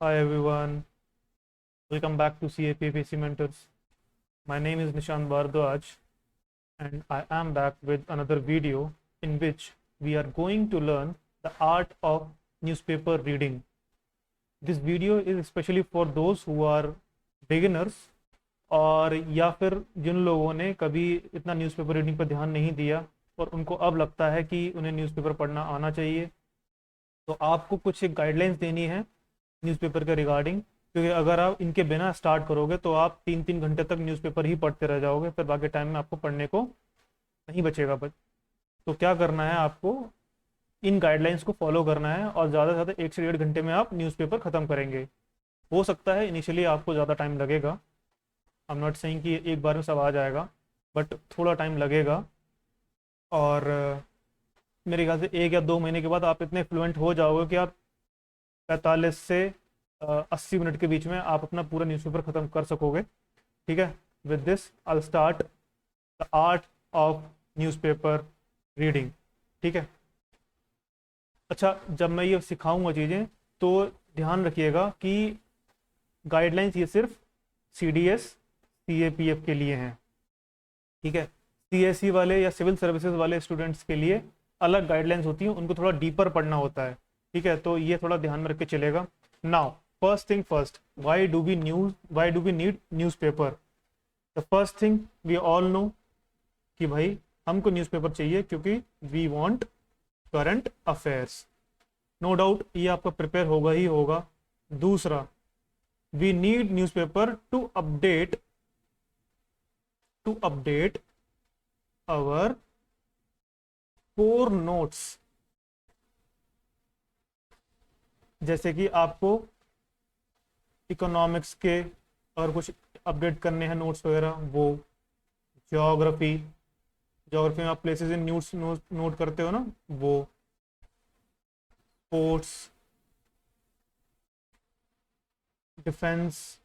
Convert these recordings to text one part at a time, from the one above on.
Hi everyone, welcome back to CAPF AC Mentors. My name is Nishant Bardwaj and I am back with another video in which we are going to learn the art of newspaper reading. This video is especially for those who are beginners और या फिर जिन लोगों ने कभी इतना newspaper reading पर ध्यान नहीं दिया और उनको अब लगता है कि उन्हें न्यूज़पेपर पढ़ना आना चाहिए। तो आपको कुछ एक गाइडलाइंस देनी है न्यूज़पेपर के रिगार्डिंग, क्योंकि अगर आप इनके बिना स्टार्ट करोगे तो आप 3-3 घंटे तक न्यूज़पेपर ही पढ़ते रह जाओगे, फिर बाकी टाइम में आपको पढ़ने को नहीं बचेगा। तो क्या करना है, आपको इन गाइडलाइंस को फॉलो करना है और ज़्यादा से ज़्यादा 1 से 1.5 घंटे में आप न्यूज़पेपर ख़त्म करेंगे। हो सकता है इनिशियली आपको ज़्यादा टाइम लगेगा, आई एम नॉट सेइंग कि एक बार में सब आ जाएगा, बट थोड़ा टाइम लगेगा। और मेरे ख्याल से 1 या 2 महीने के बाद आप इतने फ्लुएंट हो जाओगे कि आप 45 से 80 मिनट के बीच में आप अपना पूरा न्यूज़पेपर ख़त्म कर सकोगे। ठीक है, with this I start the art of newspaper reading. ठीक है, अच्छा, जब मैं ये सिखाऊंगा चीज़ें तो ध्यान रखिएगा कि गाइडलाइंस ये सिर्फ CDS CAPF के लिए हैं। ठीक है, CSE वाले या सिविल सर्विसेज वाले स्टूडेंट्स के लिए अलग गाइडलाइंस होती हैं, उनको थोड़ा डीपर पढ़ना होता है। ठीक है, तो ये थोड़ा ध्यान में रख के चलेगा। Now first thing first, why do we need newspaper? The first thing we all know कि भाई हमको न्यूज़पेपर चाहिए क्योंकि we want current affairs. No doubt ये आपका प्रिपेयर होगा ही होगा। दूसरा, we need newspaper to update our core notes. जैसे कि आपको इकोनॉमिक्स के अगर कुछ अपडेट करने हैं नोट्स वगैरह, वो ज्योग्राफी में आप प्लेसेस इन न्यूट्स नोट करते हो ना, वो sports, defence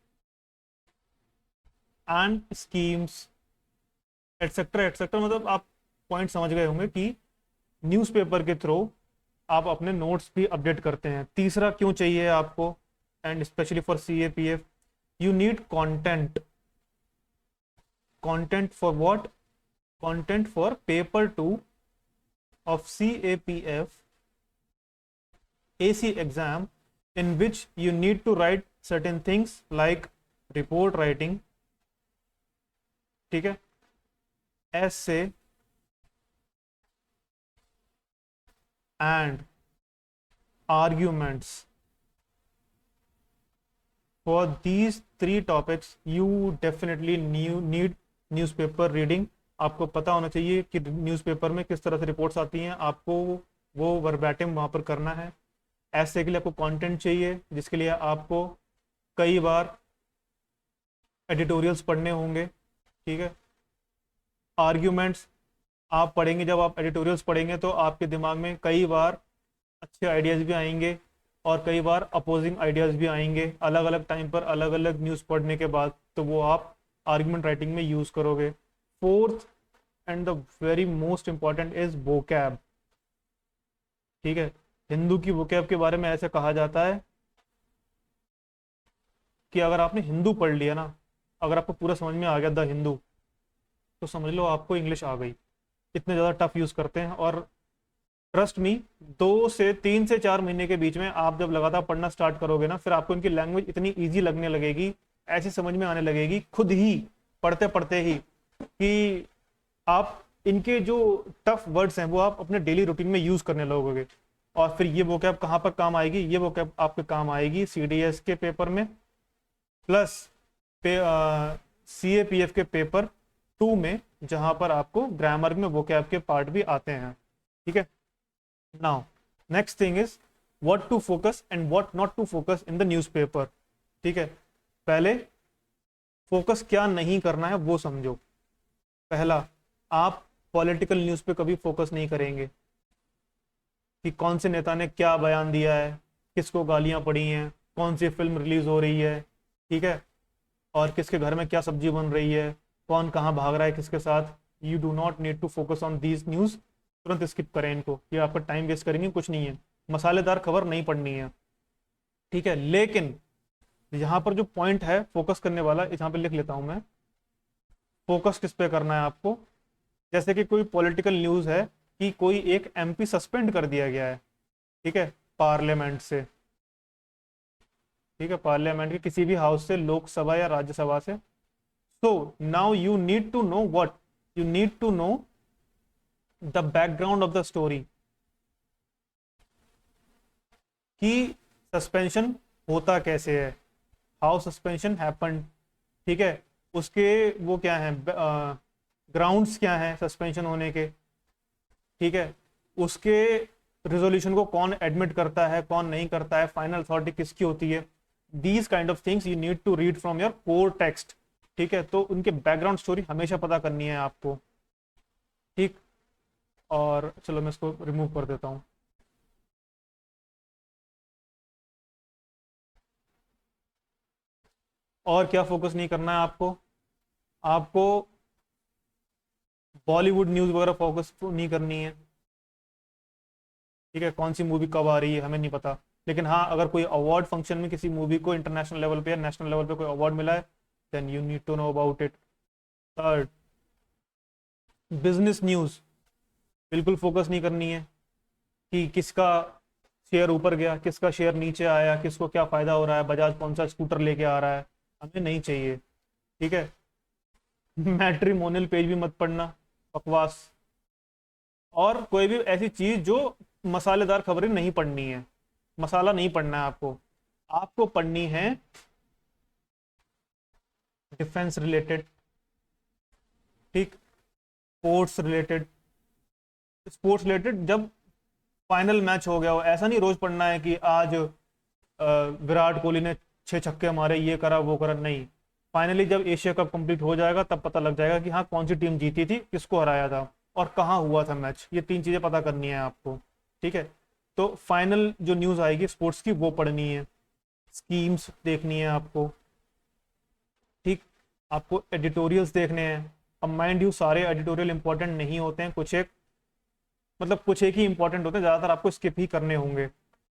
and schemes etcetera etcetera. मतलब आप पॉइंट समझ गए होंगे कि न्यूज़पेपर के थ्रू आप अपने नोट्स भी अपडेट करते हैं। तीसरा क्यों चाहिए आपको, and specially for CAPF, you need content for what? Content for paper 2 of CAPF AC exam, in which you need to write certain things like report writing, ठीक है, essay and arguments. For these 3 topics you definitely need newspaper reading. आपको पता होना चाहिए कि newspaper में किस तरह से रिपोर्ट्स आती हैं, आपको वो वर्बैटिम वहाँ पर करना है। ऐसे के लिए आपको कंटेंट चाहिए, जिसके लिए आपको कई बार एडिटोरियल्स पढ़ने होंगे। ठीक है, आर्ग्यूमेंट्स आप पढ़ेंगे, जब आप एडिटोरियल्स पढ़ेंगे तो आपके दिमाग में कई बार अच्छे आइडियाज़ भी आएंगे और कई बार अपोजिंग आइडियाज़ भी आएंगे अलग अलग टाइम पर, अलग अलग न्यूज़ पढ़ने के बाद, तो वो आप आर्ग्यूमेंट राइटिंग में यूज़ करोगे। Fourth and the very most important is vocab. ठीक है, हिंदू की वोकैब के बारे में ऐसे कहा जाता है कि अगर आपने हिंदू पढ़ लिया ना, अगर आपको पूरा समझ में आ गया द हिंदू, तो समझ लो आपको इंग्लिश आ गई। इतने ज़्यादा टफ यूज़ करते हैं, और ट्रस्ट मी 2 से 3 से 4 महीने के बीच में आप जब लगातार पढ़ना स्टार्ट करोगे ना, फिर आपको इनकी लैंग्वेज इतनी ईजी लगने लगेगी, ऐसी समझ में आने लगेगी खुद ही पढ़ते पढ़ते ही, कि आप इनके जो टफ वर्ड्स हैं वो आप अपने डेली रूटीन में यूज़ करने लगोगे। और फिर ये वोकैब कहाँ पर काम आएगी? ये वोकैब आपके काम आएगी CDS के पेपर में, प्लस CAPF के पेपर 2 में, जहां पर आपको ग्रामर में वोकैब के पार्ट भी आते हैं। ठीक है, now next thing is what to focus and what not to focus in the newspaper. ठीक है, पहले फोकस क्या नहीं करना है वो समझो। पहला, आप पॉलिटिकल न्यूज़ पे कभी फोकस नहीं करेंगे कि कौन से नेता ने क्या बयान दिया है, किसको गालियां पड़ी हैं, कौन सी फिल्म रिलीज हो रही है, ठीक है, और किसके घर में क्या सब्जी बन रही है, कौन कहाँ भाग रहा है किसके साथ। You do not need to focus on these news. तुरंत स्किप करें इनको, ये आपका टाइम वेस्ट करेंगे, कुछ नहीं है। मसालेदार खबर नहीं पढ़नी है। ठीक है, लेकिन यहाँ पर जो पॉइंट है फोकस करने वाला, यहाँ पे लिख लेता हूं मैं, फोकस किस पे करना है आपको। जैसे कि कोई पॉलिटिकल न्यूज़ है कि कोई एक एमपी सस्पेंड कर दिया गया है, ठीक है, पार्लियामेंट से, ठीक है, पार्लियामेंट के किसी भी हाउस से, लोकसभा या राज्यसभा से। So now you need to know what, you need to know the background of the story, कि सस्पेंशन होता कैसे है, हाउ सस्पेंशन हैपन, ठीक है, उसके वो क्या है, ग्राउंड्स क्या हैं सस्पेंशन होने के, ठीक है, उसके रिजोल्यूशन को कौन एडमिट करता है, कौन नहीं करता है, फाइनल अथॉरिटी किसकी होती है। These kind of things you need to read from your core text, ठीक है, तो उनके बैकग्राउंड स्टोरी हमेशा पता करनी है आपको, ठीक। और चलो मैं इसको रिमूव कर देता हूँ। और क्या फोकस नहीं करना है आपको, आपको बॉलीवुड न्यूज़ वगैरह फोकस नहीं करनी है, ठीक है, कौन सी मूवी कब आ रही है हमें नहीं पता, लेकिन हाँ अगर कोई अवार्ड फंक्शन में किसी मूवी को इंटरनेशनल लेवल पे या नेशनल लेवल पे कोई अवार्ड मिला है, then you need to know about it. Third, business news बिल्कुल फोकस नहीं करनी है कि किसका शेयर ऊपर गया, किसका शेयर नीचे आया, किसको क्या फायदा हो रहा है, बजाज कौन सा स्कूटर लेके आ रहा है, हमें नहीं चाहिए, ठीक है। मैट्रिमोनियल पेज भी मत पढ़ना, बकवास। और कोई भी ऐसी चीज जो मसालेदार खबरें नहीं पढ़नी है, मसाला नहीं पढ़ना है आपको, आपको पढ़नी है डिफेंस रिलेटेड, ठीक, स्पोर्ट्स रिलेटेड, स्पोर्ट्स रिलेटेड जब फाइनल मैच हो गया हो, ऐसा नहीं रोज पढ़ना है कि आज विराट कोहली ने 6 छक्के मारे, ये करा वो करा, नहीं। फाइनली जब एशिया कप कंप्लीट हो जाएगा तब पता लग जाएगा कि हाँ कौन सी टीम जीती थी, किसको हराया था और कहाँ हुआ था मैच, ये 3 चीजें पता करनी है आपको, ठीक है। तो फाइनल जो न्यूज़ आएगी स्पोर्ट्स की वो पढ़नी है, स्कीम्स देखनी है आपको, ठीक, आपको एडिटोरियल्स देखने हैं। अब माइंड यू सारे एडिटोरियल इंपॉर्टेंट नहीं होते हैं, कुछ एक मतलब कुछ एक ही इंपॉर्टेंट होते हैं, ज़्यादातर आपको स्किप ही करने होंगे।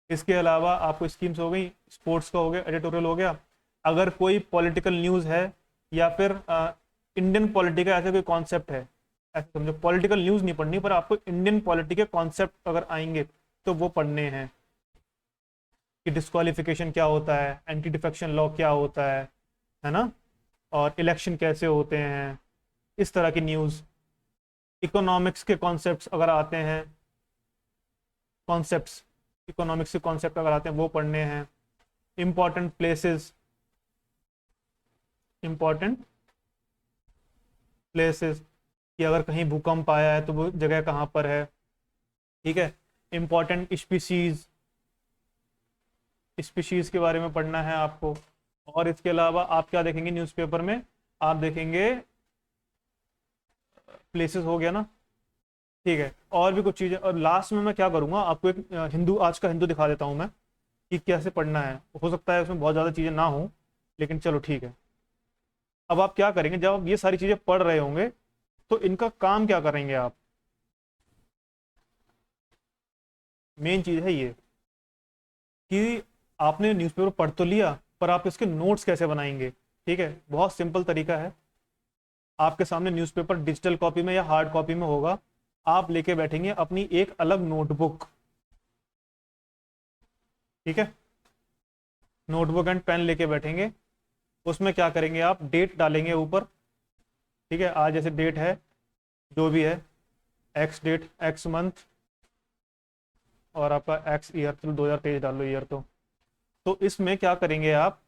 इसके अलावा आपको स्कीम्स हो गई, स्पोर्ट्स का हो गया, एडिटोरियल हो गया। अगर कोई पॉलिटिकल न्यूज़ है या फिर इंडियन पॉलिटी का ऐसा कोई कॉन्सेप्ट है, ऐसे समझो, पॉलिटिकल न्यूज़ नहीं पढ़नी पर आपको इंडियन पॉलिटी के कॉन्सेप्ट अगर आएंगे तो वो पढ़ने हैं, कि डिस्क्वालिफिकेशन क्या होता है, एंटी डिफेक्शन लॉ क्या होता है ना, और इलेक्शन कैसे होते हैं, इस तरह की न्यूज़। इकोनॉमिक्स के कॉन्सेप्ट्स अगर आते हैं, कॉन्सेप्ट्स, इकोनॉमिक्स के कॉन्सेप्ट अगर आते हैं वो पढ़ने हैं। इंपॉर्टेंट प्लेसेस, इंपॉर्टेंट प्लेसेस कि अगर कहीं भूकंप आया है तो वो जगह कहाँ पर है, ठीक है। इंपॉर्टेंट स्पीशीज, स्पीशीज के बारे में पढ़ना है आपको। और इसके अलावा आप क्या देखेंगे न्यूज़पेपर में, आप देखेंगे प्लेसेस हो गया ना, ठीक है, और भी कुछ चीज़ें। और लास्ट में मैं क्या करूँगा, आपको एक हिंदू, आज का हिंदू दिखा देता हूँ मैं कि कैसे पढ़ना है। हो सकता है उसमें बहुत ज़्यादा चीज़ें ना हो, लेकिन चलो ठीक है। अब आप क्या करेंगे, जब आप ये सारी चीज़ें पढ़ रहे होंगे तो इनका काम क्या करेंगे आप, मेन चीज़ है ये कि आपने न्यूज़पेपर पढ़ तो लिया पर आप इसके नोट्स कैसे बनाएंगे, ठीक है। बहुत सिंपल तरीका है, आपके सामने न्यूज़पेपर डिजिटल कॉपी में या हार्ड कॉपी में होगा, आप लेके बैठेंगे अपनी एक अलग नोटबुक, ठीक है, नोटबुक एंड पेन लेके बैठेंगे। उसमें क्या करेंगे, आप डेट डालेंगे ऊपर, ठीक है, आज जैसे डेट है जो भी है, एक्स डेट, एक्स मंथ, और आपका एक्स ईयर, चलो 2023 डाल लो ईयर। तो इसमें क्या करेंगे आप,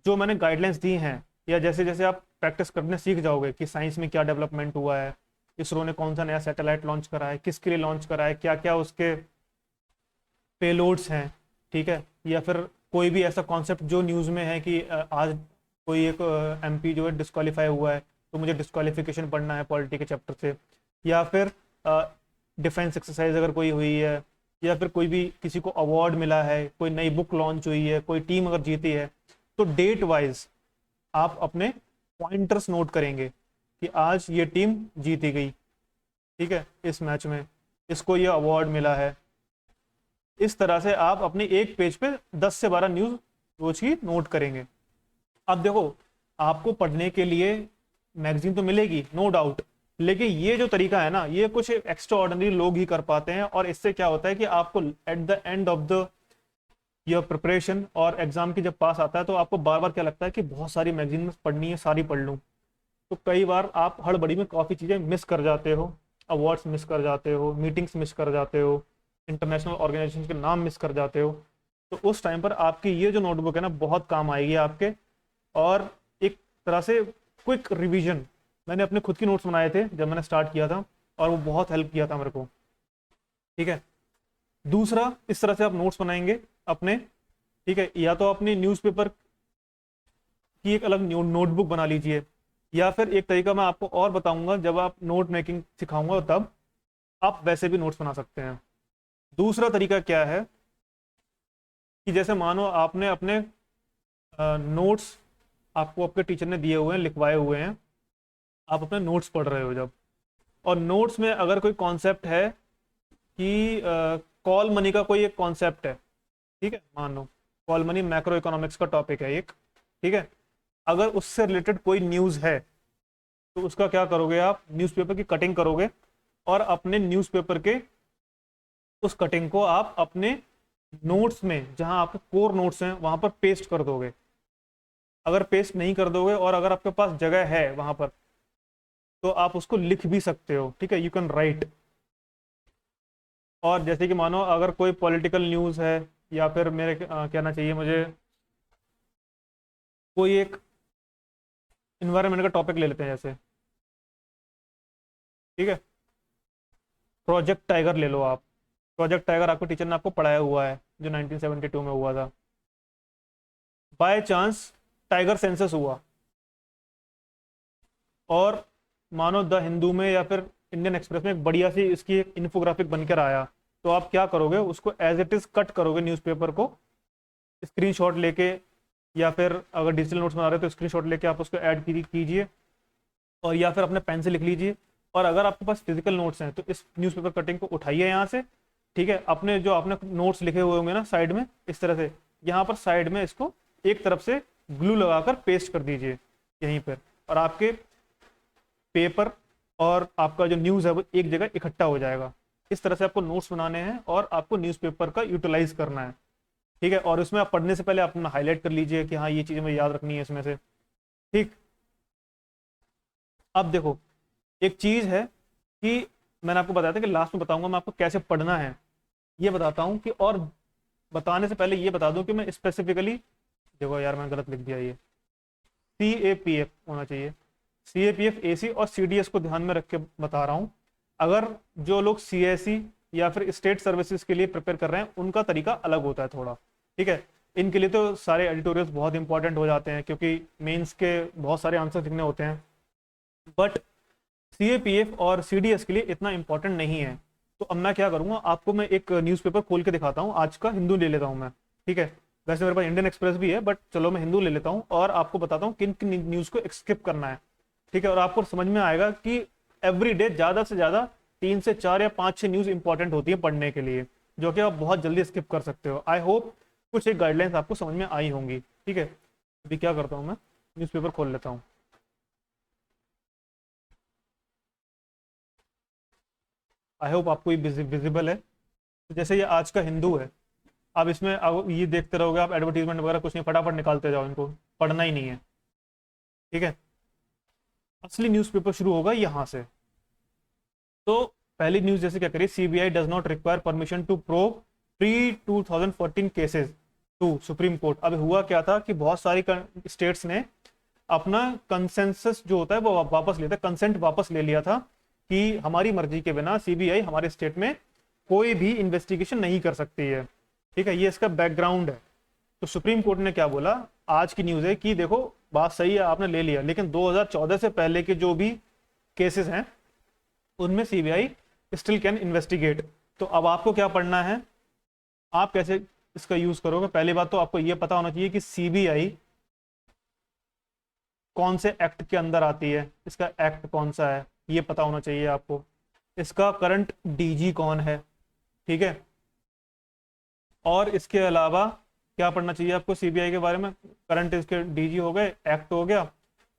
जो मैंने गाइडलाइंस दी हैं, या जैसे जैसे आप प्रैक्टिस करने सीख जाओगे कि साइंस में क्या डेवलपमेंट हुआ है, इसरो ने कौन सा नया सैटेलाइट लॉन्च करा है, किसके लिए लॉन्च करा है, क्या क्या उसके पेलोड्स हैं, ठीक है, या फिर कोई भी ऐसा कॉन्सेप्ट जो न्यूज़ में है कि आज कोई एक एमपी जो है डिस्क्वालीफाई हुआ है तो मुझे डिस्क्वालिफिकेशन पढ़ना है पॉलिटी के चैप्टर से, या फिर डिफेंस एक्सरसाइज अगर कोई हुई है, या फिर कोई भी किसी को अवार्ड मिला है, कोई नई बुक लॉन्च हुई है, कोई टीम अगर जीती है, तो डेट वाइज आप अपने पॉइंटर्स नोट करेंगे कि आज ये टीम जीती गई, ठीक है, इस मैच में इसको ये अवार्ड मिला है, इस तरह से आप अपने एक पेज पे 10 से 12 न्यूज़ रोज की नोट करेंगे। अब देखो, आपको पढ़ने के लिए मैगजीन तो मिलेगी नो डाउट, लेकिन ये जो तरीका है ना, ये कुछ एक्स्ट्रा ऑर्डिनरी लोग ही कर पाते हैं। और इससे क्या होता है कि आपको at the end of the your preparation और एग्जाम की जब पास आता है, तो आपको बार बार क्या लगता है कि बहुत सारी मैगजीन पढ़नी है, सारी पढ़ लूँ। तो कई बार आप हड़बड़ी में काफ़ी चीज़ें मिस कर जाते हो, अवार्ड्स मिस कर जाते हो, मीटिंग्स मिस कर जाते हो, इंटरनेशनल ऑर्गेनाइजेशन के नाम मिस कर जाते हो। तो उस टाइम पर आपकी ये जो नोटबुक है ना, बहुत काम आएगी आपके। और एक तरह से क्विक रिवीजन, मैंने अपने खुद की नोट्स बनाए थे जब मैंने स्टार्ट किया था, और वो बहुत हेल्प किया था मेरे को। ठीक है, दूसरा, इस तरह से आप नोट्स बनाएंगे अपने। ठीक है, या तो अपनी न्यूज़पेपर की एक अलग नोटबुक बना लीजिए, या फिर एक तरीका मैं आपको और बताऊंगा जब आप नोट मेकिंग सिखाऊंगा, तब आप वैसे भी नोट्स बना सकते हैं। दूसरा तरीका क्या है कि जैसे मानो आपने अपने नोट्स आपको आपके टीचर ने दिए हुए हैं, लिखवाए हुए हैं, आप अपने नोट्स पढ़ रहे हो जब, और नोट्स में अगर कोई कॉन्सेप्ट है कि कॉल मनी का कोई एक कॉन्सेप्ट है, ठीक है, मान लो कॉल मनी मैक्रो इकोनॉमिक्स का टॉपिक है एक, ठीक है, अगर उससे रिलेटेड कोई न्यूज़ है, तो उसका क्या करोगे, आप न्यूज़पेपर की कटिंग करोगे और अपने न्यूज़पेपर के उस कटिंग को आप अपने नोट्स में, जहां आपके कोर नोट्स हैं, वहां पर पेस्ट कर दोगे। अगर पेस्ट नहीं कर दोगे और अगर आपके पास जगह है वहां पर, तो आप उसको लिख भी सकते हो। ठीक है, यू कैन राइट। और जैसे कि मानो अगर कोई पॉलिटिकल न्यूज़ है, या फिर मेरे कहना चाहिए मुझे, कोई एक इन्वायरमेंट का टॉपिक ले लेते हैं जैसे, ठीक है, प्रोजेक्ट टाइगर ले लो आप। प्रोजेक्ट टाइगर आपको टीचर ने आपको पढ़ाया हुआ है, जो 1972 में हुआ था। बाय चांस टाइगर सेंसस हुआ, और मानो द हिंदू में या फिर इंडियन एक्सप्रेस में एक बढ़िया सी इसकी एक इन्फोग्राफिक बनकर आया, तो आप क्या करोगे, उसको एज इट इज कट करोगे न्यूज़पेपर को, स्क्रीनशॉट लेके, या फिर अगर डिजिटल नोट्स बना रहे हो तो स्क्रीनशॉट लेके आप उसको ऐड कीजिए, और या फिर अपने पेन से लिख लीजिए। और अगर आपके पास फिजिकल नोट्स हैं, तो इस न्यूज़पेपर कटिंग को उठाइए यहाँ से, ठीक है, अपने जो आपने नोट्स लिखे हुए होंगे ना साइड में, इस तरह से यहाँ पर साइड में इसको एक तरफ से ग्लू लगाकर पेस्ट कर दीजिए यहीं पर, और आपके पेपर और आपका जो न्यूज़ है वो एक जगह इकट्ठा हो जाएगा। इस तरह से आपको नोट्स बनाने हैं और आपको न्यूज़पेपर का यूटिलाइज करना है। ठीक है, और इसमें आप पढ़ने से पहले अपना हाईलाइट कर लीजिए कि हाँ, ये चीज़ें मुझे याद रखनी है इसमें से। ठीक, अब देखो, एक चीज़ है कि मैंने आपको बताया था कि लास्ट में बताऊंगा मैं आपको कैसे पढ़ना है, ये बताता हूँ कि, और बताने से पहले ये बता दूं कि मैं स्पेसिफिकली, देखो यार मैंने गलत लिख दिया, ये CAPF होना चाहिए, CAPF AC और CDS को ध्यान में रख के बता रहा हूँ। अगर जो लोग CSE या फिर स्टेट सर्विसेज के लिए प्रिपेयर कर रहे हैं, उनका तरीका अलग होता है थोड़ा। ठीक है, इनके लिए तो सारे एडिटोरियल्स बहुत इंपॉर्टेंट हो जाते हैं, क्योंकि मेंस के बहुत सारे आंसर लिखने होते हैं, बट CAPF और CDS के लिए इतना इंपॉर्टेंट नहीं है। तो अब मैं क्या करूंगा, आपको मैं एक न्यूज़पेपर खोल के दिखाता हूँ, आज का हिंदू ले लेता हूँ मैं। ठीक है, वैसे मेरे पास इंडियन एक्सप्रेस भी है, बट चलो मैं हिंदू ले लेता हूँ और आपको बताता हूँ किन किन न्यूज़ को स्किप करना है। ठीक है, और आपको समझ में आएगा कि एवरीडे ज़्यादा से ज़्यादा 3 से 4 या 5-6 न्यूज़ इंपॉर्टेंट होती है पढ़ने के लिए, जो कि आप बहुत जल्दी स्किप कर सकते हो। आई होप कुछ एक गाइडलाइंस आपको समझ में आई होंगी। ठीक है, अभी क्या करता हूँ, मैं न्यूज़पेपर खोल लेता हूँ। आई होप आपको ये विजिबल है। तो जैसे ये आज का हिंदू है, अब इसमें अब ये देखते रहोगे आप, एडवर्टीजमेंट वगैरह कुछ नहीं, फटाफट निकालते जाओ, इनको पढ़ना ही नहीं है। ठीक है, असली न्यूज़पेपर शुरू होगा यहाँ से। तो पहली न्यूज़ जैसे क्या करिए, CBI does not require permission to probe pre 2014 cases to supreme court. अब हुआ क्या था कि बहुत सारी स्टेट्स ने अपना कंसेंसस जो होता है वो वापस लेता है, कंसेंट वापस ले लिया था कि हमारी मर्जी के बिना CBI हमारे स्टेट में कोई भी इन्वेस्टिगेशन नहीं कर सकती है। ठीक है, ये इसका बैकग्राउंड है। तो सुप्रीम कोर्ट ने क्या बोला, आज की न्यूज़ है कि देखो बात सही है, आपने ले लिया, लेकिन 2014 से पहले के जो भी केसेस हैं उनमें CBI स्टिल कैन इन्वेस्टिगेट। तो अब आपको क्या पढ़ना है, आप कैसे इसका यूज करोगे। पहली बात तो आपको यह पता होना चाहिए कि CBI कौन से एक्ट के अंदर आती है, इसका एक्ट कौन सा है ये पता होना चाहिए आपको। इसका करंट DG कौन है, ठीक है, और इसके अलावा क्या पढ़ना चाहिए आपको सीबीआई के बारे में? करंट इसके डीजी हो गए, एक्ट हो गया,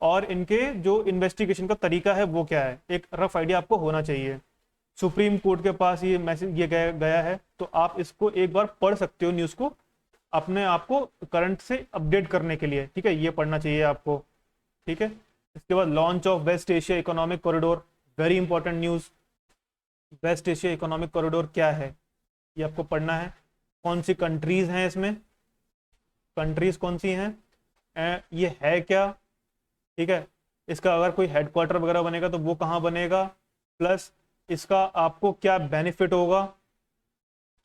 और इनके जो इन्वेस्टिगेशन का तरीका है वो क्या है, एक रफ आइडिया आपको होना चाहिए। सुप्रीम कोर्ट के पास ये मैसेज ये गया है, तो आप इसको एक बार पढ़ सकते हो, न्यूज़ को अपने आप को करंट से अपडेट करने के लिए, ठीक है, ये पढ़ना चाहिए आपको, ठीक है। इसके बाद launch of West Asia economic corridor, very important news. West Asia economic corridor क्या है ये आपको पढ़ना है। कौन सी कंट्रीज हैं इसमें, कंट्रीज कौन सी हैं, ये है क्या, ठीक है। इसका अगर कोई हेडक्वार्टर वगैरह बनेगा तो वो कहाँ बनेगा, प्लस इसका आपको क्या बेनिफिट होगा,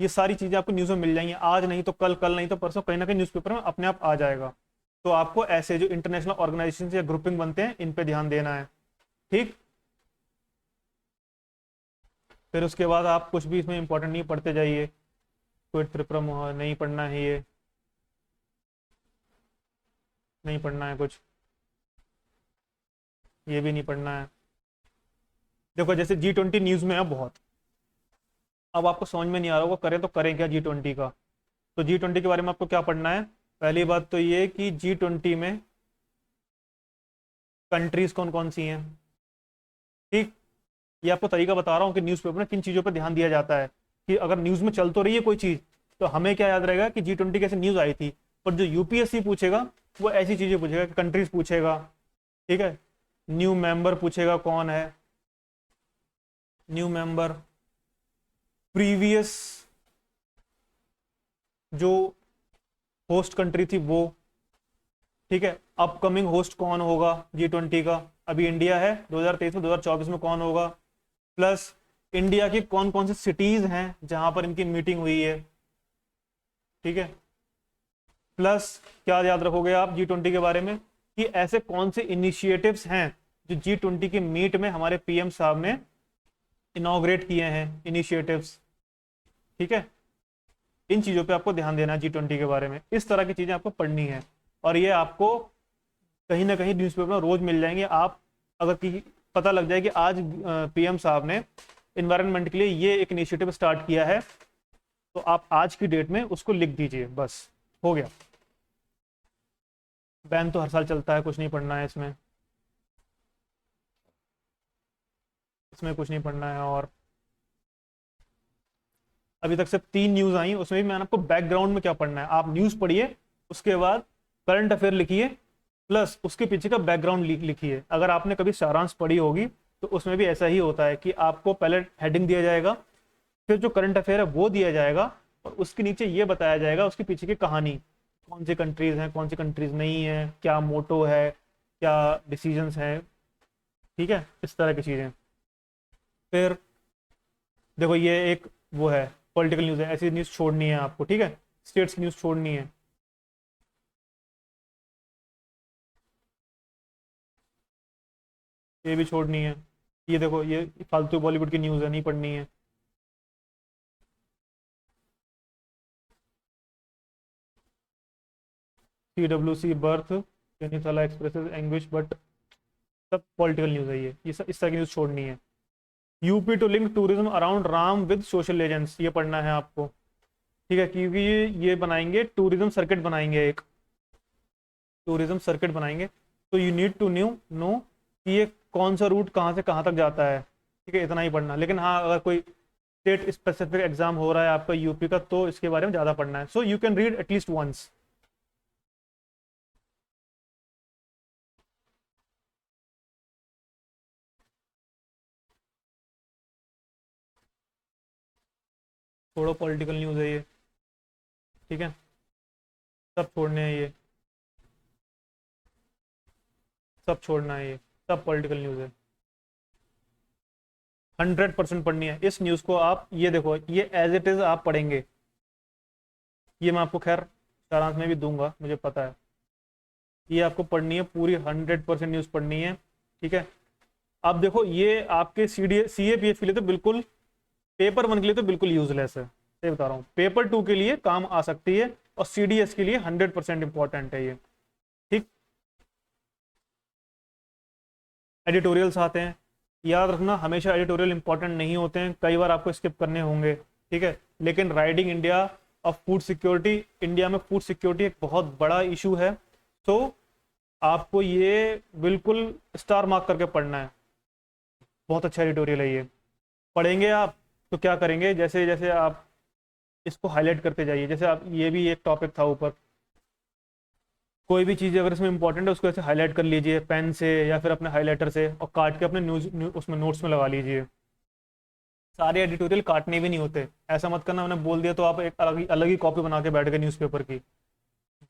ये सारी चीज़ें आपको न्यूज़ में मिल जाएंगी। आज नहीं तो कल, कल नहीं तो परसों, कहीं ना कहीं न्यूज़पेपर में अपने आप आ जाएगा। तो आपको ऐसे जो इंटरनेशनल ऑर्गेनाइजेशन या ग्रुपिंग बनते हैं इन पे ध्यान देना है, ठीक। फिर उसके बाद आप कुछ भी इसमें इंपॉर्टेंट नहीं पढ़ते जाइए, क्विट प्रिप्रम नहीं पढ़ना है, ये नहीं पढ़ना है, कुछ ये भी नहीं पढ़ना है। देखो जैसे G20 न्यूज़ में है बहुत, अब आपको समझ में नहीं आ रहा होगा करें तो करें क्या G20 का। तो G20 के बारे में आपको क्या पढ़ना है, पहली बात तो ये कि G20 में कंट्रीज कौन कौन सी हैं, ठीक। ये आपको तरीका बता रहा हूँ कि न्यूज़पेपर में किन चीज़ों पर ध्यान दिया जाता है, कि अगर न्यूज़ में चल तो रही है कोई चीज़ तो हमें क्या याद रहेगा कि G20 कैसे न्यूज़ आई थी, पर जो यूपीएससी पूछेगा वो ऐसी चीज़ें पूछेगा, कंट्रीज पूछेगा, ठीक है। न्यू मेंबर पूछेगा कौन है, न्यू मेंबर, प्रीवियस जो होस्ट कंट्री थी वो, ठीक है। अपकमिंग होस्ट कौन होगा G20 का, अभी इंडिया है 2023 में, 2024 में कौन होगा, प्लस इंडिया की कौन कौन सी सिटीज हैं जहां पर इनकी मीटिंग हुई है, ठीक है। प्लस क्या याद रखोगे आप G20 के बारे में, कि ऐसे कौन से इनिशिएटिव्स हैं जो G20 की मीट में हमारे पीएम साहब ने इनॉग्रेट किए हैं, इनिशिएटिव्स, ठीक है। इन चीज़ों पे आपको ध्यान देना है G20 के बारे में, इस तरह की चीज़ें आपको पढ़नी है, और ये आपको कहीं ना कहीं न्यूज़पेपर में रोज मिल जाएंगे। आप अगर पता लग जाए कि आज पीएम साहब ने इन्वायरमेंट के लिए ये एक इनिशिएटिव स्टार्ट किया है, तो आप आज की डेट में उसको लिख दीजिए, बस हो गया। बैन तो हर साल चलता है, कुछ नहीं पढ़ना है इसमें, इसमें कुछ नहीं पढ़ना है। और अभी तक सिर्फ 3 न्यूज़ आई, उसमें भी मैंने आपको बैकग्राउंड में क्या पढ़ना है, आप न्यूज़ पढ़िए, उसके बाद करंट अफेयर लिखिए, प्लस उसके पीछे का बैकग्राउंड लिखिए। अगर आपने कभी सारांश पढ़ी होगी तो उसमें भी ऐसा ही होता है कि आपको पहले हेडिंग दिया जाएगा, फिर जो करंट अफेयर है वो दिया जाएगा, और उसके नीचे ये बताया जाएगा उसके पीछे की कहानी, कौन सी कंट्रीज हैं, कौन सी कंट्रीज नहीं है, क्या मोटो है, क्या डिसीजंस हैं, ठीक है, इस तरह की चीज़ें। फिर देखो ये एक वो है पॉलिटिकल न्यूज़ है, ऐसी न्यूज़ छोड़नी है आपको, ठीक है, स्टेट्स न्यूज़ छोड़नी है। ये भी छोड़नी है, ये देखो ये फालतू बॉलीवुड की न्यूज़ है, नहीं पढ़नी है। CWC birth peninsula expresses anguish, but सब पॉलिटिकल न्यूज़ है, ये सब इस तरह की न्यूज़ छोड़नी है। UP to link tourism around Ram with social legends, ये पढ़ना है आपको, ठीक है, क्योंकि ये बनाएंगे टूरिज्म सर्किट, बनाएंगे एक टूरिज्म सर्किट बनाएंगे, तो यू नीड टू नो कि ये कौन सा रूट कहाँ से कहाँ तक जाता है, ठीक है, इतना ही पढ़ना। लेकिन हाँ अगर कोई स्टेट स्पेसिफिक एग्जाम हो रहा है आपका यूपी का, तो इसके बारे में ज़्यादा पढ़ना है, so you can read at least once. थोड़ा पॉलिटिकल न्यूज़ है ये, ठीक है, सब छोड़ने हैं ये, सब छोड़ना है, ये सब पॉलिटिकल न्यूज़ है, 100% पढ़नी है इस न्यूज़ को। आप ये देखो, ये एज इट इज़ आप पढ़ेंगे, ये मैं आपको खैर सारांश में भी दूंगा, मुझे पता है, ये आपको पढ़नी है पूरी, 100% न्यूज़ पढ़नी है, ठीक है। अब देखो ये आपके CAPF के लिए तो बिल्कुल, पेपर 1 के लिए तो बिल्कुल यूजलेस है, ये बता रहा हूँ, पेपर 2 के लिए काम आ सकती है, और CDS के लिए 100% इंपॉर्टेंट है ये, ठीक। एडिटोरियल्स आते हैं, याद रखना हमेशा एडिटोरियल इंपॉर्टेंट नहीं होते हैं, कई बार आपको स्किप करने होंगे, ठीक है, लेकिन riding India of food security. India में फूड सिक्योरिटी एक बहुत बड़ा इशू है, तो आपको ये बिल्कुल स्टार मार्क करके पढ़ना है। बहुत अच्छा एडिटोरियल है ये। पढ़ेंगे आप तो क्या करेंगे, जैसे जैसे आप इसको हाईलाइट करते जाइए, जैसे आप, ये भी एक टॉपिक था ऊपर, कोई भी चीज़ अगर इसमें इंपॉर्टेंट है उसको ऐसे हाईलाइट कर लीजिए पेन से या फिर अपने हाईलाइटर से, और काट के अपने उसमें नोट्स में लगा लीजिए। सारे एडिटोरियल काटने भी नहीं होते, ऐसा मत करना मैंने बोल दिया तो आप एक अलग ही कॉपी बना के बैठ गए न्यूज़पेपर की।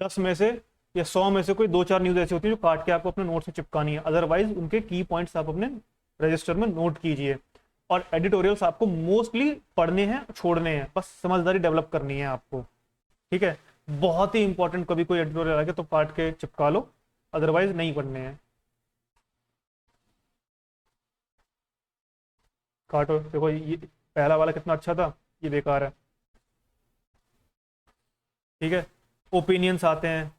10 में से या 100 में से कोई 2-4 न्यूज़ ऐसी होती है जो काट के आपको अपने नोट्स में चिपकानी है, अदरवाइज उनके की पॉइंट्स आप अपने रजिस्टर में नोट कीजिए। और एडिटोरियल्स आपको मोस्टली पढ़ने हैं, छोड़ने हैं, बस समझदारी डेवलप करनी है आपको, ठीक है। बहुत ही इंपॉर्टेंट, कभी कोई एडिटोरियल आ गया तो काट के चिपका लो, अदरवाइज नहीं पढ़ने हैं। काटो, देखो ये पहला वाला कितना अच्छा था, ये बेकार है, ठीक है। ओपिनियंस आते हैं,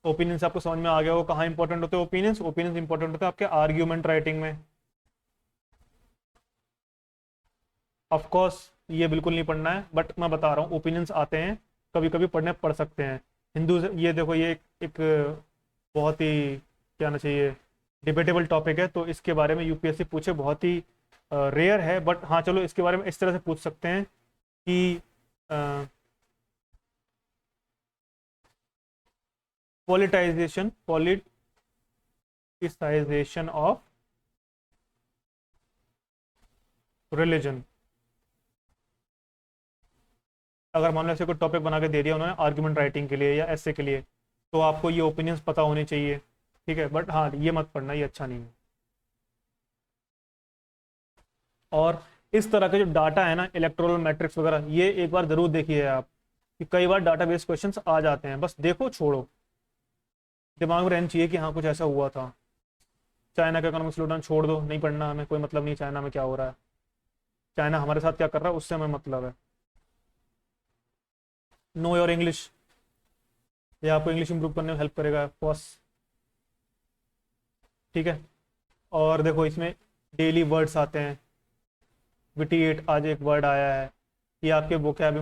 ओपिनियंस आपको समझ में आ गया हो कहाँ इंपॉर्टेंट होते हैं ओपिनियंस। ओपिनियंस इंपॉर्टेंट होते हैं आपके आर्ग्यूमेंट राइटिंग में। ऑफ कोर्स ये बिल्कुल नहीं पढ़ना है, बट मैं बता रहा हूँ ओपिनियंस आते हैं, कभी कभी पढ़ सकते हैं। हिंदू, ये देखो ये एक बहुत ही क्या ना चाहिए, डिबेटेबल टॉपिक है, तो इसके बारे में यूपीएससी पूछे बहुत ही रेयर है, बट हाँ चलो इसके बारे में इस तरह से पूछ सकते हैं कि पॉलिटिसाइजेशन ऑफ रिलीजन। अगर मान लो ऐसे कोई टॉपिक बना के दे दिया उन्होंने आर्गुमेंट राइटिंग के लिए या ऐसे के लिए, तो आपको ये ओपिनियंस पता होने चाहिए, ठीक है। बट हाँ ये मत पढ़ना, ये अच्छा नहीं है। और इस तरह के जो डाटा है ना, इलेक्ट्रोल मैट्रिक्स वगैरह, ये एक बार जरूर देखिए आप, कि कई बार डाटा बेस्ड क्वेश्चंस आ जाते हैं, बस देखो छोड़ो, दिमाग में रहना चाहिए कि हाँ कुछ ऐसा हुआ था। चाइना का इकोनॉमिक स्लोडाउन छोड़ दो, नहीं पढ़ना हमें, कोई मतलब नहीं चाइना में क्या हो रहा है, चाइना हमारे साथ क्या कर रहा है उससे हमें मतलब है। नो योर इंग्लिश, ये आपको इंग्लिश इंप्रूव करने में हेल्प करेगा बॉस, ठीक है। और देखो इसमें डेली वर्ड्स आते हैं, विटिएट आज एक वर्ड आया है, ये आपके वोकैब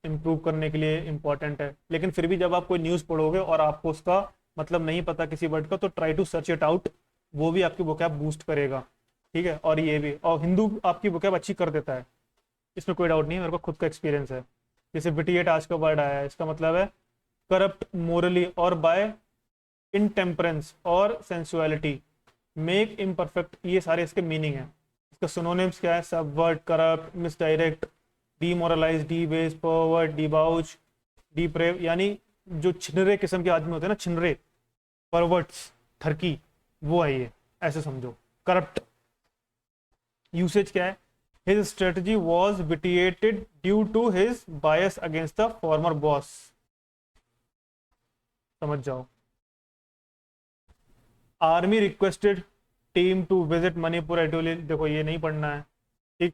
इम्प्रूव करने के लिए इंपॉर्टेंट है। लेकिन फिर भी जब आप कोई न्यूज़ पढ़ोगे और आपको उसका मतलब नहीं पता किसी वर्ड का, तो try to search it out, वो भी आपकी वोकैब बूस्ट करेगा, ठीक है। और ये भी, और हिंदू आपकी वोकैब अच्छी कर देता है, इसमें कोई डाउट नहीं है, मेरे को खुद का एक्सपीरियंस है। जैसे विटिएट आज का वर्ड आया है, इसका मतलब है करप्ट मोरली और बाय इनटेम्परेंस और सेंसुअलिटी, मेक इम्परफेक्ट, ये सारे इसके मीनिंग है। इसका सिनोनिम्स क्या है, subvert, corrupt, misdirect, demoralise, debase, pervert, debauch, deprave, यानी जो छिनरे किस्म के आदमी होते हैं ना, छिनरे, परवर्ट्स, ठरकी, वो है ये, ऐसे समझो। करप्ट यूसेज क्या है, his strategy was vitiated due to his bias against the former boss, समझ जाओ। Army requested team to visit Manipur एटोली, देखो ये नहीं पढ़ना है, ठीक।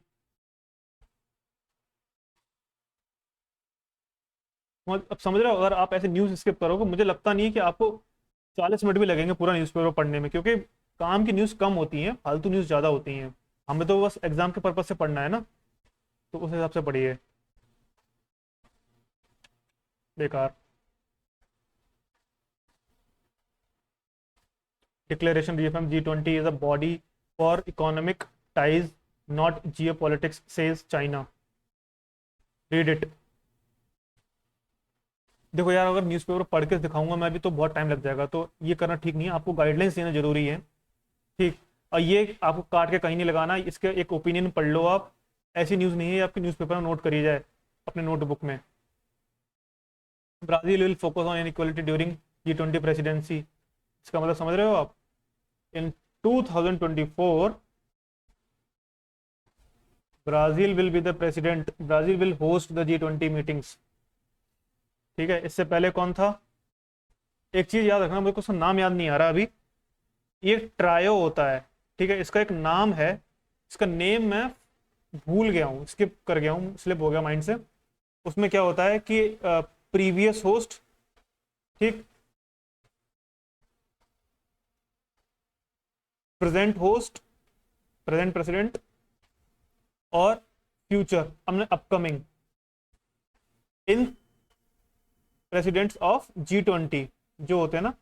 अब समझ रहे हो, अगर आप ऐसे न्यूज़ स्किप करोगे, मुझे लगता नहीं है कि आपको 40 मिनट भी लगेंगे पूरा न्यूज़पेपर पढ़ने में, क्योंकि काम की न्यूज़ कम होती है, फालतू न्यूज़ ज़्यादा होती हैं। हमें तो बस एग्जाम के पर्पज से पढ़ना है ना, तो उस हिसाब से पढ़िए। बेकार। Declaration reaffirm G20 is a body for economic ties, not geopolitics, says China. Read it. देखो यार, अगर न्यूज़पेपर पढ़ के दिखाऊंगा मैं भी तो बहुत टाइम लग जाएगा, तो ये करना ठीक नहीं है, आपको गाइडलाइंस देना जरूरी है, ठीक। और ये आपको काट के कहीं नहीं लगाना, इसके एक ओपिनियन पढ़ लो आप, ऐसी न्यूज़ नहीं है आपके न्यूज़पेपर में नोट करी जाए अपने नोटबुक में। Brazil will focus on inequality during G20 presidency, इसका मतलब समझ रहे हो आप, इन 2024 Brazil will be the president, Brazil will host the G20 meetings, ठीक है। इससे पहले कौन था, एक चीज याद रखना, मेरे को उसका नाम याद नहीं आ रहा अभी, ये ट्रायो होता है, ठीक है, इसका एक नाम है, इसका नेम मैं भूल गया हूँ, स्किप कर गया हूँ, स्लिप हो गया माइंड से। उसमें क्या होता है कि प्रीवियस होस्ट, ठीक, प्रेजेंट होस्ट, प्रेजेंट प्रेसिडेंट, और फ्यूचर, हमने upcoming, in presidents of G20 जो होते हैं ना,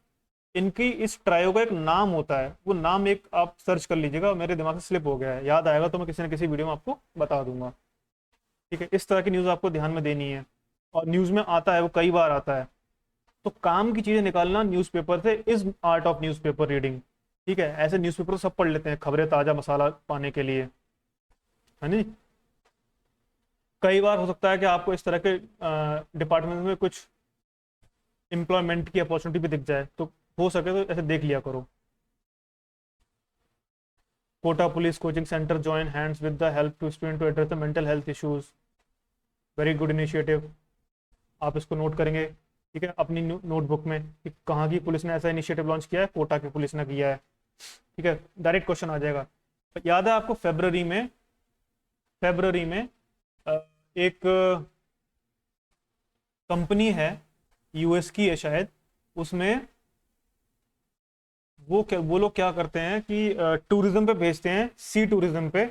इनकी इस ट्रायो का एक नाम होता है, वो नाम एक आप सर्च कर लीजिएगा, मेरे दिमाग से स्लिप हो गया है, याद आएगा तो मैं किसी न किसी वीडियो में आपको बता दूंगा। ठीक है, इस तरह की न्यूज़ आपको ध्यान में देनी है, और न्यूज़ में आता है, वो कई बार आता है। तो काम की चीज़ें निकालना न्यूज़पेपर से is art of newspaper reading. ठीक है, ऐसे न्यूज़पेपर तो सब पढ़ लेते हैं खबरें ताज़ा मसाला पाने के लिए, है नहीं। कई बार हो सकता है कि आपको इस तरह के डिपार्टमेंट में कुछ एम्प्लॉयमेंट की अपॉर्चुनिटी भी दिख जाए, तो हो सके तो ऐसे देख लिया करो। Kota police coaching centre join hands with the help to student to address the mental health issues. Very good initiative, आप इसको नोट करेंगे, ठीक है, अपनी नोटबुक में कि कहाँ की पुलिस ने ऐसा इनिशिएटिव लॉन्च किया है, कोटा की पुलिस ने किया है। ठीक है, डायरेक्ट क्वेश्चन आ जाएगा। याद है आपको फरवरी में एक कंपनी है यूएस की है शायद, उसमें वो लोग क्या करते हैं कि टूरिज्म पे भेजते हैं, सी टूरिज्म पे,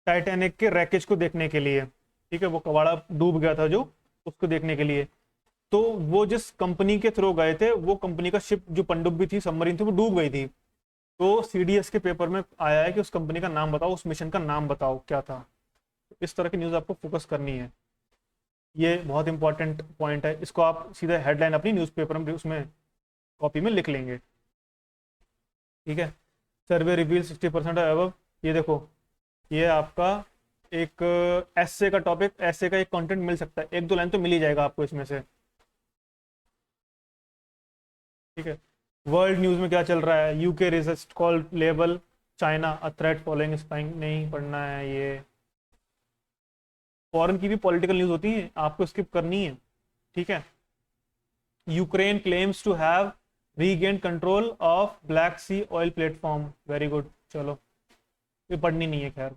टाइटैनिक के रैकेज को देखने के लिए। ठीक है, वो कबाड़ा डूब गया था जो, उसको देखने के लिए। तो वो जिस कंपनी के थ्रू गए थे, वो कंपनी का शिप जो पनडुब्बी थी, सबमरीन थी, वो डूब गई थी। तो सीडीएस के पेपर में आया है कि उस कंपनी का नाम बताओ, उस मिशन का नाम बताओ क्या था। इस तरह की न्यूज़ आपको फोकस करनी है, ये बहुत इंपॉर्टेंट पॉइंट है, इसको आप सीधे हेडलाइन अपनी न्यूज़पेपर में उसमें कॉपी में लिख लेंगे। ठीक है, सर्वे रिवील 60% अबव, ये देखो, ये आपका एक एसए का टॉपिक, एसए का एक कंटेंट मिल सकता है, एक दो लाइन तो मिल ही जाएगा आपको इसमें से। ठीक है, वर्ल्ड न्यूज़ में क्या चल रहा है, UK research call label China a threat following spying, नहीं पढ़ना है ये। फॉरेन की भी पॉलिटिकल न्यूज़ होती है, आपको स्किप करनी है। ठीक है, Ukraine claims to have regain control of Black Sea oil platform, very good. चलो, ये पढ़नी नहीं है, खैर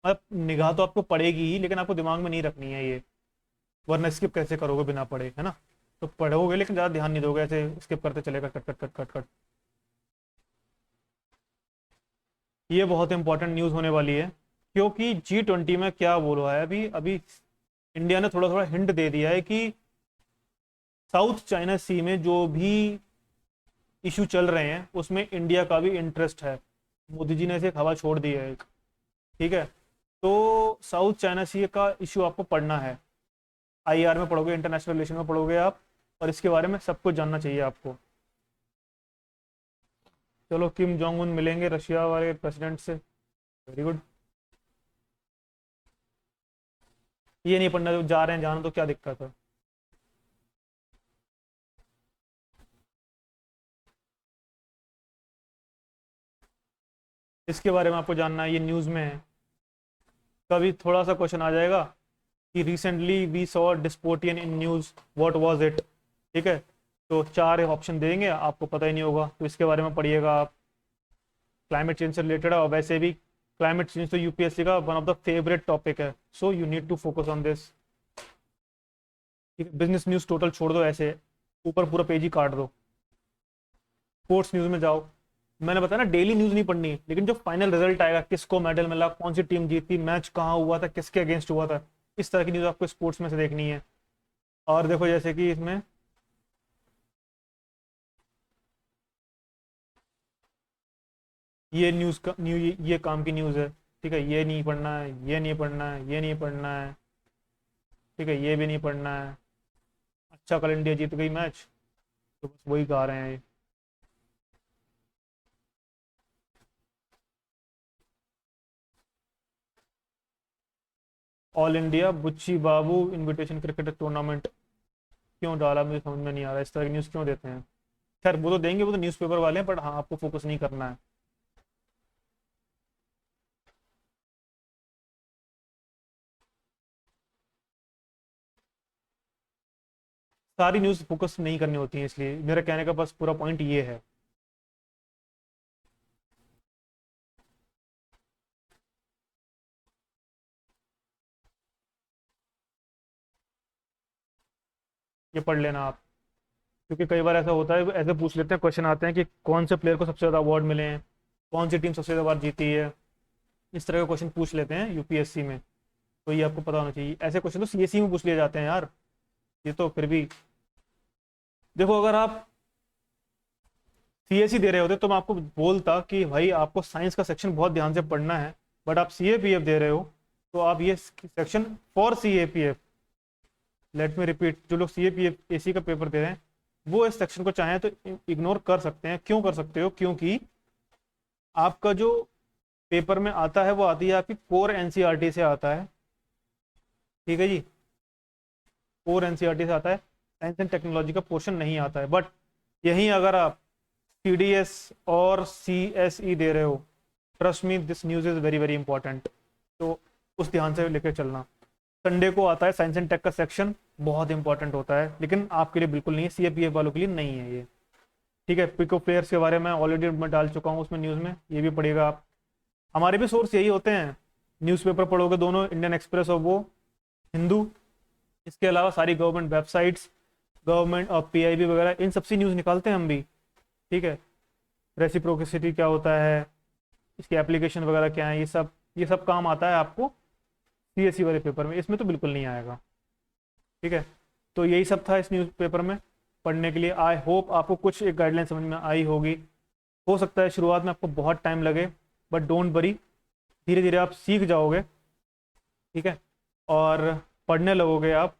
मतलब निगाह तो आपको पड़ेगी ही, लेकिन आपको दिमाग में नहीं रखनी है ये, वरना स्किप कैसे करोगे बिना पढ़े, है ना। तो पढ़ोगे लेकिन ज़्यादा ध्यान नहीं दोगे, ऐसे स्किप करते चलेगा, cut cut cut cut cut. ये बहुत इंपॉर्टेंट न्यूज़ होने वाली है, क्योंकि G20 में क्या बोला है, अभी अभी इंडिया ने थोड़ा थोड़ा हिंट दे दिया है कि साउथ चाइना सी में जो भी इशू चल रहे हैं उसमें इंडिया का भी इंटरेस्ट है। मोदी जी ने ऐसे एक हवा छोड़ दी है एक। ठीक है, तो साउथ चाइना सी का इशू आपको पढ़ना है, आईआर में पढ़ोगे, इंटरनेशनल रिलेशन में पढ़ोगे आप, और इसके बारे में सब कुछ जानना चाहिए आपको। चलो, किम जोंग उन मिलेंगे रशिया वाले प्रेसिडेंट से, वेरी गुड। ये नहीं पढ़ना, जो जा रहे हैं जाना, तो क्या दिक्कत है। इसके बारे में आपको जानना है, ये न्यूज़ में है, कभी थोड़ा सा क्वेश्चन आ जाएगा कि रिसेंटली वी सॉ डिस्पोटियन in news, what was it. ठीक है, तो 4 ऑप्शन देंगे, आपको पता ही नहीं होगा, तो इसके बारे में पढ़िएगा आप। क्लाइमेट चेंज से रिलेटेड है, और वैसे भी क्लाइमेट चेंज तो यूपीएससी का one of the favourite topic है, so you need to focus on this. ठीक है, बिजनेस न्यूज़ टोटल छोड़ दो, ऐसे ऊपर पूरा पेज ही काट दो। स्पोर्ट्स न्यूज़ में जाओ, मैंने बताया ना डेली न्यूज़ नहीं पढ़नी है, लेकिन जो फाइनल रिजल्ट आएगा, किसको मेडल मिला, कौन सी टीम जीती, मैच कहाँ हुआ था, किसके अगेंस्ट हुआ था, इस तरह की न्यूज़ आपको स्पोर्ट्स में से देखनी है। और देखो, जैसे कि इसमें ये न्यूज़ का ये काम की न्यूज़ है। ठीक है, ये नहीं पढ़ना है, ये नहीं पढ़ना है, ये नहीं पढ़ना है। ठीक है, ये भी नहीं पढ़ना है। अच्छा, कल इंडिया जीत गई मैच, तो बस वही गा रहे हैं ये। ऑल इंडिया बुच्ची बाबू इनविटेशन क्रिकेट टूर्नामेंट क्यों डाला, मुझे समझ में नहीं आ रहा, इस तरह की न्यूज़ क्यों देते हैं। खैर, वो तो देंगे, वो तो न्यूज़पेपर वाले हैं, बट हाँ, आपको फोकस नहीं करना है। सारी न्यूज़ फोकस नहीं करनी होती है, इसलिए मेरा कहने का बस पूरा पॉइंट ये है। ये पढ़ लेना आप, क्योंकि कई बार ऐसा होता है, ऐसे पूछ लेते हैं, क्वेश्चन आते हैं कि कौन से प्लेयर को सबसे ज़्यादा अवार्ड मिले हैं, कौन सी टीम सबसे ज़्यादा बार जीती है, इस तरह के क्वेश्चन पूछ लेते हैं यूपीएससी में। तो ये आपको पता होना चाहिए, ऐसे क्वेश्चन तो सीएससी में पूछ लिए जाते हैं यार। ये तो फिर भी देखो, अगर आप सीएसई दे रहे होते तो मैं आपको बोलता कि भाई आपको साइंस का सेक्शन बहुत ध्यान से पढ़ना है, बट आप सीएपीएफ दे रहे हो तो आप ये section for CAPF, let me repeat, जो लोग सीएपीएफ एसी का पेपर दे रहे हैं वो इस सेक्शन को चाहें तो इग्नोर कर सकते हैं। क्यों कर सकते हो? क्योंकि आपका जो पेपर में आता है वो आती है आपकी कोर एनसीईआरटी से आता है, ठीक है जी, कोर एनसीईआरटी से आता है, साइंस एंड टेक्नोलॉजी का पोर्शन नहीं आता है। बट यहीं अगर आप सीडीएस और सीएसई दे रहे हो, trust me this news is very very important, तो उस ध्यान से लेकर चलना। संडे को आता है साइंस एंड टेक का सेक्शन, बहुत इंपॉर्टेंट होता है, लेकिन आपके लिए बिल्कुल नहीं है, सीएपीएफ वालों के लिए नहीं है ये, ठीक है। पिको प्लेयर्स के बारे में ऑलरेडी मैं डाल चुका हूँ उसमें न्यूज़ में, ये भी पढ़िएगा आप। हमारे भी सोर्स यही होते हैं, न्यूज़पेपर पढ़ोगे दोनों, इंडियन एक्सप्रेस और वो हिंदू, इसके अलावा सारी गवर्नमेंट वेबसाइट्स, गवर्नमेंट और पीआईबी वगैरह, इन सबसे न्यूज़ निकालते हैं हम भी, ठीक है। रेसिप्रोसिटी क्या होता है, इसकी एप्लीकेशन वगैरह क्या है, ये सब काम आता है आपको सीएसई वाले पेपर में, इसमें तो बिल्कुल नहीं आएगा, ठीक है। तो यही सब था इस न्यूज़पेपर में पढ़ने के लिए। आई होप आपको कुछ एक गाइडलाइन समझ में आई होगी। हो सकता है शुरुआत में आपको बहुत टाइम लगे, बट डोंट वरी, धीरे धीरे आप सीख जाओगे, ठीक है, और पढ़ने लगोगे आप।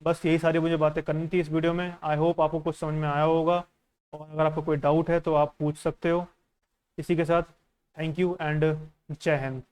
बस यही सारी मुझे बातें करनी थी इस वीडियो में। आई होप आपको कुछ समझ में आया होगा, और अगर आपको कोई डाउट है तो आप पूछ सकते हो। इसी के साथ थैंक यू एंड जय हिंद।